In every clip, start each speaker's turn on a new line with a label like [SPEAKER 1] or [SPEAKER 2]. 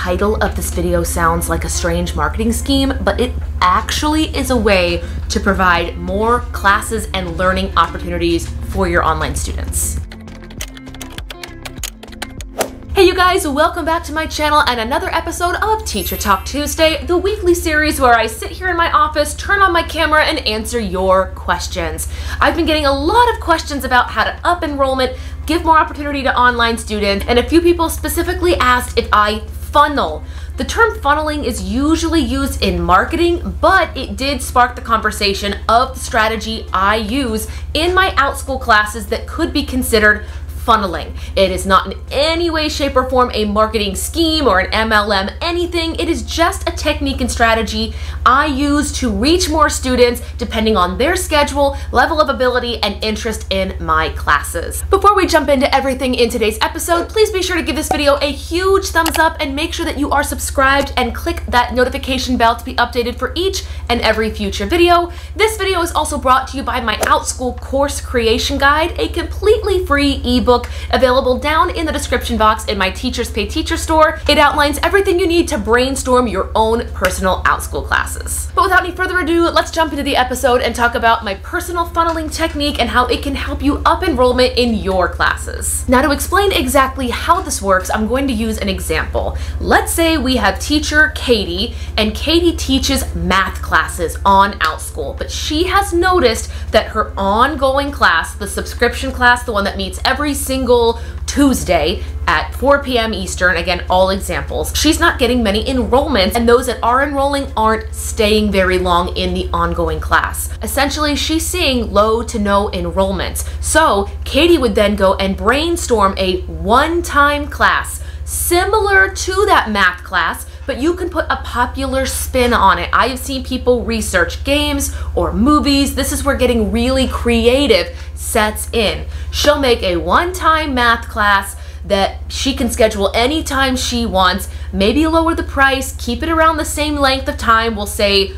[SPEAKER 1] title of this video sounds like a strange marketing scheme, but it actually is a way to provide more classes and learning opportunities for your online students. Hey you guys, welcome back to my channel and another episode of Teacher Talk Tuesday, the weekly series where I sit here in my office, turn on my camera, and answer your questions. I've been getting a lot of questions about how to up enrollment, give more opportunity to online students, and a few people specifically asked if I funnel. The term funneling is usually used in marketing, but it did spark the conversation of the strategy I use in my OUTSCHOOL classes that could be considered funneling. It is not in any way, shape, or form a marketing scheme or an MLM anything. It is just a technique and strategy I use to reach more students depending on their schedule, level of ability, and interest in my classes. Before we jump into everything in today's episode, please be sure to give this video a huge thumbs up and make sure that you are subscribed and click that notification bell to be updated for each and every future video. This video is also brought to you by my OUTSCHOOL course creation guide, a completely free ebook available down in the description box in my Teachers Pay Teacher store. It outlines everything you need to brainstorm your own personal OUTSCHOOL classes. But without any further ado, let's jump into the episode and talk about my personal funneling technique and how it can help you up enrollment in your classes. Now, to explain exactly how this works, I'm going to use an example. Let's say we have teacher Katie, and Katie teaches math classes on OUTSCHOOL, but she has noticed that her ongoing class, the subscription class, the one that meets every single Tuesday at 4 p.m. Eastern, again, all examples, she's not getting many enrollments, and those that are enrolling aren't staying very long in the ongoing class. Essentially, she's seeing low to no enrollments. So Katie would then go and brainstorm a one-time class similar to that math class, but you can put a popular spin on it. I have seen people research games or movies. This is where getting really creative sets in. She'll make a one-time math class that she can schedule anytime she wants, maybe lower the price, keep it around the same length of time. We'll say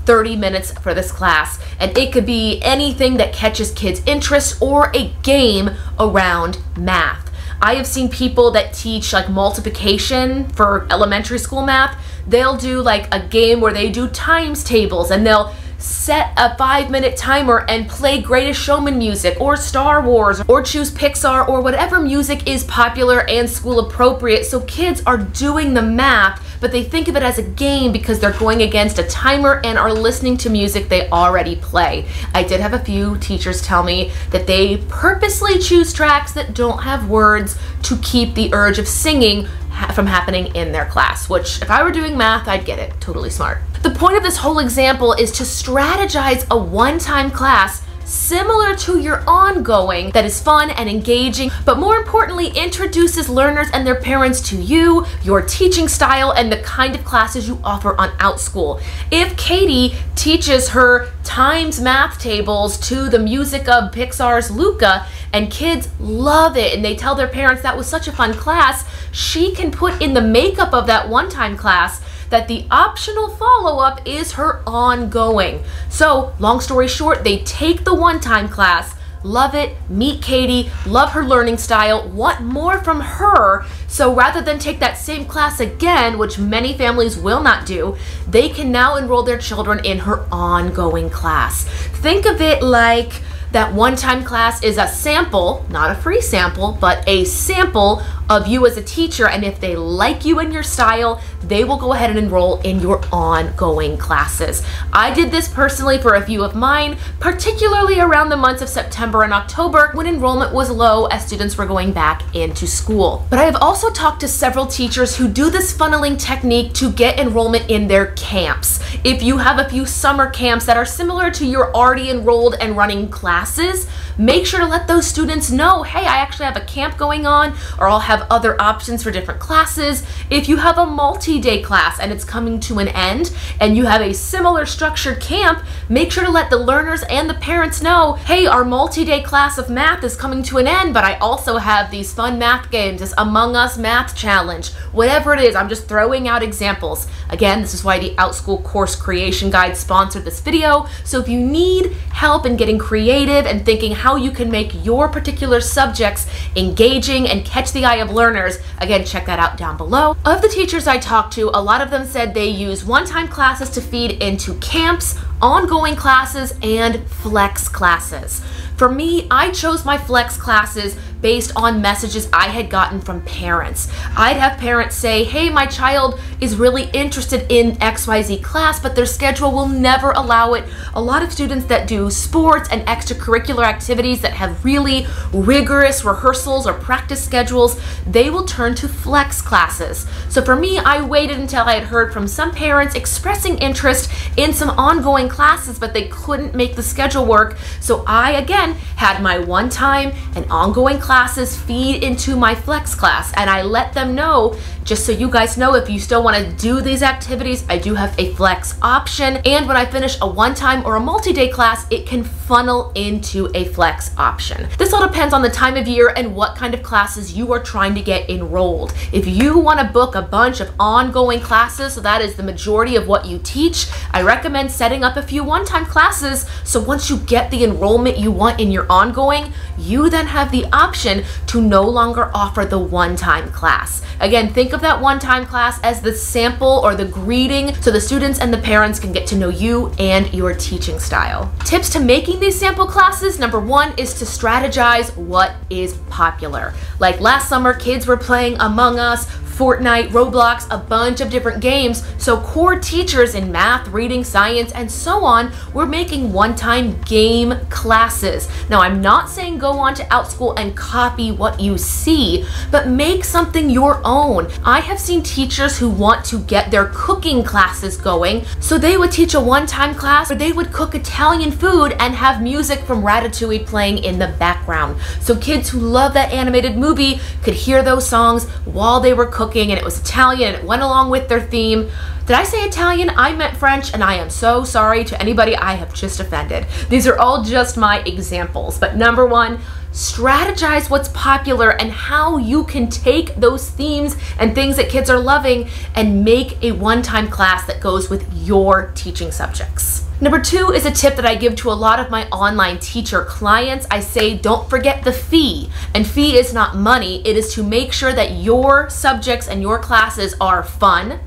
[SPEAKER 1] 30 minutes for this class, and it could be anything that catches kids' interest or a game around math. I have seen people that teach like multiplication for elementary school math. They'll do like a game where they do times tables, and they'll set a 5-minute timer and play Greatest Showman music or Star Wars, or choose Pixar or whatever music is popular and school appropriate. So kids are doing the math, but they think of it as a game because they're going against a timer and are listening to music they already play. I did have a few teachers tell me that they purposely choose tracks that don't have words to keep the urge of singing from happening in their class, which if I were doing math, I'd get it. Totally smart. The point of this whole example is to strategize a one-time class similar to your ongoing that is fun and engaging, but more importantly, introduces learners and their parents to you, your teaching style, and the kind of classes you offer on OUTSCHOOL. If Katie teaches her times math tables to the music of Pixar's Luca, and kids love it and they tell their parents that was such a fun class, she can put in the makeup of that one-time class that the optional follow-up is her ongoing. So, long story short, they take the one-time class, love it, meet Katie, love her learning style, want more from her, so rather than take that same class again, which many families will not do, they can now enroll their children in her ongoing class. Think of it like that one-time class is a sample, not a free sample, but a sample of you as a teacher, and if they like you and your style, they will go ahead and enroll in your ongoing classes. I did this personally for a few of mine, particularly around the months of September and October when enrollment was low as students were going back into school. But I have also talked to several teachers who do this funneling technique to get enrollment in their camps. If you have a few summer camps that are similar to your already enrolled and running classes, make sure to let those students know, hey, I actually have a camp going on, or I'll have other options for different classes. If you have a multi-day class and it's coming to an end and you have a similar structured camp, make sure to let the learners and the parents know, hey, our multi-day class of math is coming to an end, but I also have these fun math games, this Among Us math challenge, whatever it is. I'm just throwing out examples. Again, this is why the OUTSCHOOL course creation guide sponsored this video. So if you need help in getting creative and thinking how you can make your particular subjects engaging and catch the eye of learners. Again, check that out down below. Of the teachers I talked to, a lot of them said they use one-time classes to feed into camps, ongoing classes, and flex classes. For me, I chose my flex classes based on messages I had gotten from parents. I'd have parents say, hey, my child is really interested in XYZ class, but their schedule will never allow it. A lot of students that do sports and extracurricular activities that have really rigorous rehearsals or practice schedules, they will turn to flex classes. So for me, I waited until I had heard from some parents expressing interest in some ongoing classes, but they couldn't make the schedule work. So I, again, had my one-time and ongoing classes feed into my flex class, and I let them know, just so you guys know, if you still want to do these activities, I do have a flex option, and when I finish a one-time or a multi-day class, it can funnel into a flex option. This all depends on the time of year and what kind of classes you are trying to get enrolled. If you want to book a bunch of ongoing classes, so that is the majority of what you teach, I recommend setting up a few one-time classes, so once you get the enrollment you want in your ongoing, you then have the option to no longer offer the one-time class. Again, think of that one-time class as the sample or the greeting so the students and the parents can get to know you and your teaching style. Tips to making these sample classes: number one is to strategize what is popular. Like last summer, kids were playing Among Us, Fortnite, Roblox, a bunch of different games, so core teachers in math, reading, science, and so on were making one-time game classes. Now, I'm not saying go on to OUTSCHOOL and copy what you see, but make something your own. I have seen teachers who want to get their cooking classes going, so they would teach a one-time class where they would cook Italian food and have music from Ratatouille playing in the background. So kids who love that animated movie could hear those songs while they were cooking, and it was Italian and it went along with their theme. Did I say Italian? I meant French, and I am so sorry to anybody I have just offended. These are all just my examples. But number one, strategize what's popular and how you can take those themes and things that kids are loving and make a one-time class that goes with your teaching subjects. Number two is a tip that I give to a lot of my online teacher clients. I say, don't forget the fee. And fee is not money. It is to make sure that your subjects and your classes are fun,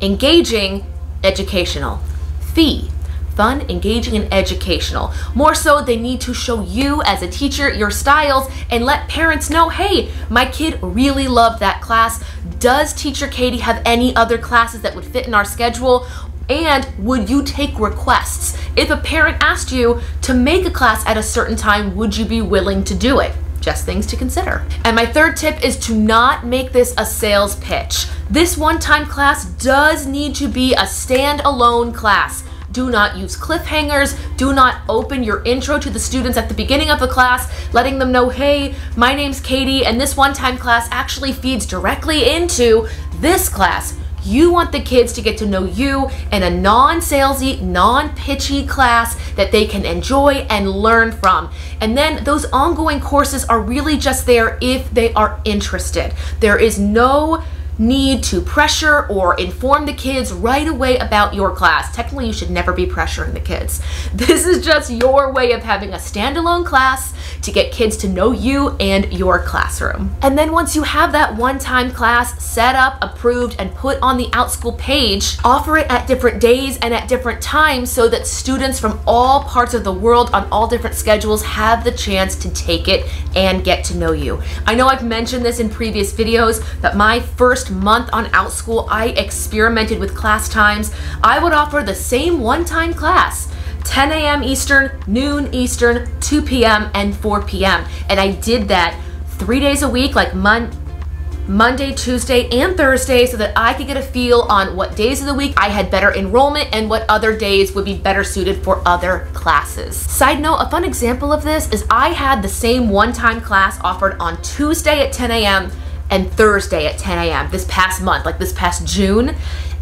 [SPEAKER 1] engaging, educational. Fee. Fun, engaging, and educational. More so, they need to show you as a teacher your styles and let parents know, hey, my kid really loved that class. Does Teacher Katie have any other classes that would fit in our schedule? And would you take requests? If a parent asked you to make a class at a certain time, would you be willing to do it? Just things to consider. And my third tip is to not make this a sales pitch. This one-time class does need to be a standalone class. Do not use cliffhangers. Do not open your intro to the students at the beginning of the class, letting them know, hey, my name's Katie, and this one-time class actually feeds directly into this class. You want the kids to get to know you in a non-salesy, non-pitchy class that they can enjoy and learn from. And then those ongoing courses are really just there if they are interested. There is no need to pressure or inform the kids right away about your class. Technically, you should never be pressuring the kids. This is just your way of having a standalone class to get kids to know you and your classroom. And then once you have that one-time class set up, approved, and put on the OUTSCHOOL page, offer it at different days and at different times so that students from all parts of the world on all different schedules have the chance to take it and get to know you. I know I've mentioned this in previous videos, but my first month on OUTSCHOOL, I experimented with class times. I would offer the same one-time class, 10 a.m. Eastern, noon Eastern, 2 p.m., and 4 p.m. And I did that 3 days a week, like Monday, Tuesday, and Thursday, so that I could get a feel on what days of the week I had better enrollment and what other days would be better suited for other classes. Side note, a fun example of this is I had the same one-time class offered on Tuesday at 10 a.m. and Thursday at 10 a.m. this past month, like this past June.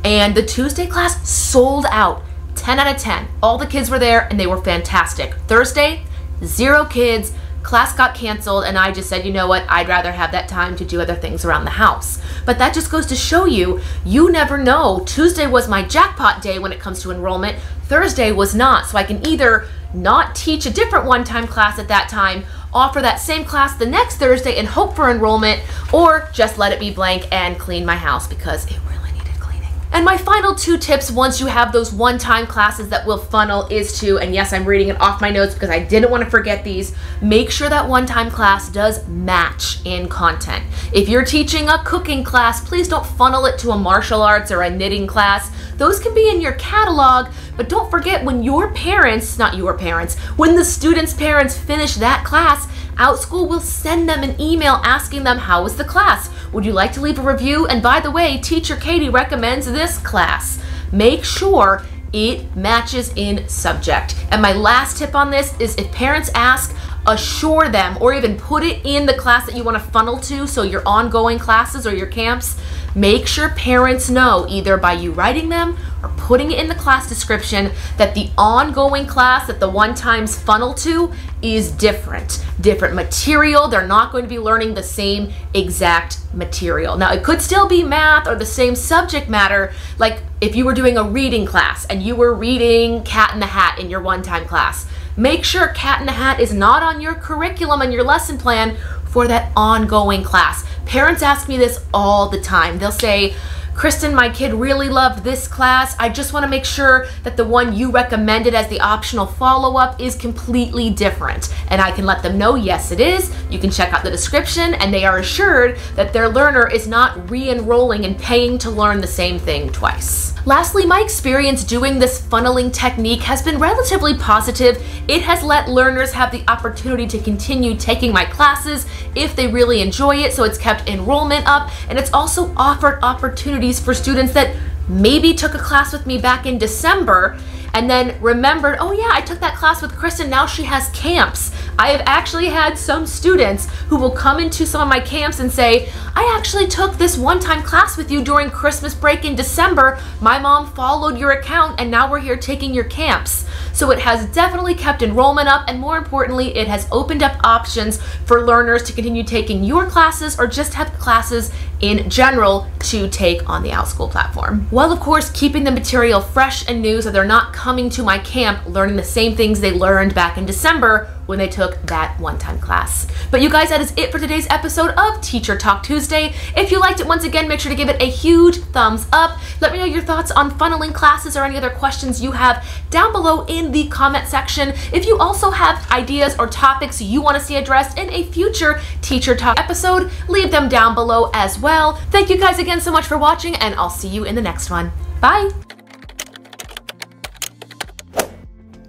[SPEAKER 1] And the Tuesday class sold out, 10 out of 10. All the kids were there and they were fantastic. Thursday, 0 kids, class got canceled, and I just said, you know what, I'd rather have that time to do other things around the house. But that just goes to show you, you never know. Tuesday was my jackpot day when it comes to enrollment. Thursday was not, so I can either not teach a different one-time class at that time, offer that same class the next Thursday and hope for enrollment, or just let it be blank and clean my house because it really needed cleaning. And my final 2 tips once you have those one-time classes that will funnel is to, and yes, I'm reading it off my notes because I didn't want to forget these, make sure that one-time class does match in content. If you're teaching a cooking class, please don't funnel it to a martial arts or a knitting class. Those can be in your catalog, but don't forget when your parents, not your parents, when the students' parents finish that class, OUTSCHOOL will send them an email asking them, how was the class? Would you like to leave a review? And by the way, Teacher Katie recommends this class. Make sure it matches in subject. And my last tip on this is if parents ask, assure them or even put it in the class that you want to funnel to, so your ongoing classes or your camps, make sure parents know either by you writing them or putting it in the class description that the ongoing class that the one-times funnel to is different material. They're not going to be learning the same exact material. Now, it could still be math or the same subject matter, like if you were doing a reading class and you were reading Cat in the Hat in your one-time class. Make sure Cat in the Hat is not on your curriculum and your lesson plan for that ongoing class. Parents ask me this all the time. They'll say, Kristen, my kid really loved this class. I just want to make sure that the one you recommended as the optional follow-up is completely different. And I can let them know, yes, it is. You can check out the description, and they are assured that their learner is not re-enrolling and paying to learn the same thing twice. Lastly, my experience doing this funneling technique has been relatively positive. It has let learners have the opportunity to continue taking my classes if they really enjoy it, so it's kept enrollment up, and it's also offered opportunities for students that maybe took a class with me back in December and then remembered, oh yeah, I took that class with Kristen, now she has camps. I have actually had some students who will come into some of my camps and say, I actually took this one-time class with you during Christmas break in December. My mom followed your account and now we're here taking your camps. So it has definitely kept enrollment up, and more importantly, it has opened up options for learners to continue taking your classes or just have classes in general to take on the OUTSCHOOL platform. While of course keeping the material fresh and new so they're not coming to my camp learning the same things they learned back in December when they took that one-time class. But you guys, that is it for today's episode of Teacher Talk Tuesday. If you liked it, once again, make sure to give it a huge thumbs up. Let me know your thoughts on funneling classes or any other questions you have down below in the comment section. If you also have ideas or topics you want to see addressed in a future Teacher Talk episode, leave them down below as well. Thank you guys again so much for watching, and I'll see you in the next one. Bye!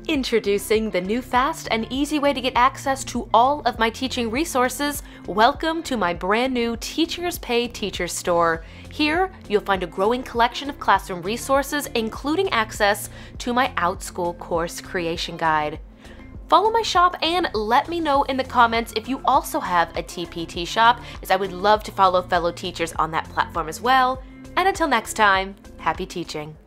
[SPEAKER 1] Introducing the new fast and easy way to get access to all of my teaching resources. Welcome to my brand new Teachers Pay Teachers store. Here, you'll find a growing collection of classroom resources, including access to my OUTSCHOOL course creation guide. Follow my shop and let me know in the comments if you also have a TPT shop, as I would love to follow fellow teachers on that platform as well. And until next time, happy teaching.